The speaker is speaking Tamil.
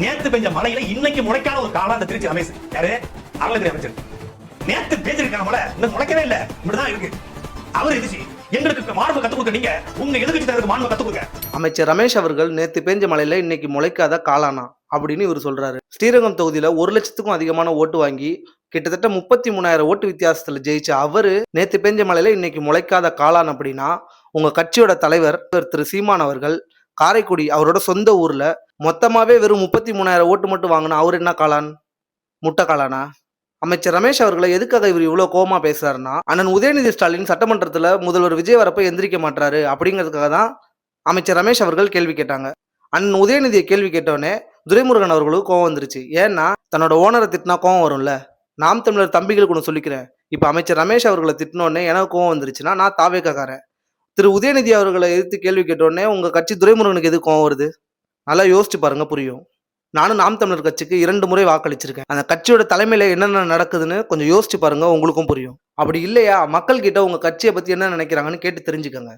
நேத்து பெஞ்ச மழையில இன்னைக்கு முளைக்காத ஒரு காலம் அந்த திருச்சி ரமேஷ் யாரு அறநிலையத்துறை அமைச்சர். நேத்து பேசிருக்கான மழை இன்னும் முளைக்கவே இல்ல, இப்படிதான் இருக்கு. அவர் எதிர்ச்சி எங்களுக்கு மாண்பு கத்து கொடுக்க, நீங்க உங்க எதிர்கட்சி தலைவருக்கு மாண்பு கத்து கொடுக்க. அமைச்சர் ரமேஷ் அவர்கள் நேத்து பேஞ்ச மழையில இன்னைக்கு முளைக்காத காளானா அப்படின்னு இவர் சொல்றாரு. ஸ்ரீரங்கம் தொகுதியில 1 லட்சத்துக்கும் அதிகமான ஓட்டு வாங்கி கிட்டத்தட்ட 33,000 ஓட்டு வித்தியாசத்துல ஜெயிச்ச அவரு நேத்து பேஞ்ச மழையில இன்னைக்கு முளைக்காத காளான் அப்படின்னா, உங்க கட்சியோட தலைவர் திரு சீமான் அவர்கள் காரைக்குடி அவரோட சொந்த ஊர்ல மொத்தமாவே வெறும் 33,000 ஓட்டு மட்டும் வாங்கினா அவர் என்ன காளான்? முட்டை காளானா? அமைச்சர் ரமேஷ் அவர்களை எதுக்காக இவர் இவ்வளவு கோவமா பேசுறாருன்னா, அண்ணன் உதயநிதி ஸ்டாலின் சட்டமன்றத்துல முதல்வர் விஜய் வரப்ப எந்திரிக்க மாட்டாரு அப்படிங்கிறதுக்காக தான் அமைச்சர் ரமேஷ் அவர்கள் கேள்வி கேட்டாங்க. அண்ணன் உதயநிதியை கேள்வி கேட்டோடனே துரைமுருகன் அவர்களுக்கு கோவம் வந்துருச்சு. ஏன்னா தன்னோட ஓனரை திட்டினா கோவம் வரும்ல. நாம் தமிழர் தம்பிகளுக்கு ஒன்று சொல்லிக்கிறேன், இப்போ அமைச்சர் ரமேஷ் அவர்களை திட்டினோடனே எனக்கு கோவம் வந்துருச்சுன்னா நான் தாவேக்காரன். திரு உதயநிதி அவர்களை எதிர்த்து கேள்வி கேட்டோடனே உங்க கட்சி துரைமுருகனுக்கு எது கோவம் வருது? நல்லா யோசிச்சு பாருங்க, புரியும். நானும் நாம் தமிழர் கட்சிக்கு 2 முறை வாக்களிச்சிருக்கேன். அந்த கட்சியோட தலைமையில என்னென்ன நடக்குதுன்னு கொஞ்சம் யோசிச்சு பாருங்க, உங்களுக்கும் புரியும். அப்படி இல்லையா மக்கள் கிட்ட உங்க கட்சியை பத்தி என்ன நினைக்கிறாங்கன்னு கேட்டு தெரிஞ்சுக்கங்க.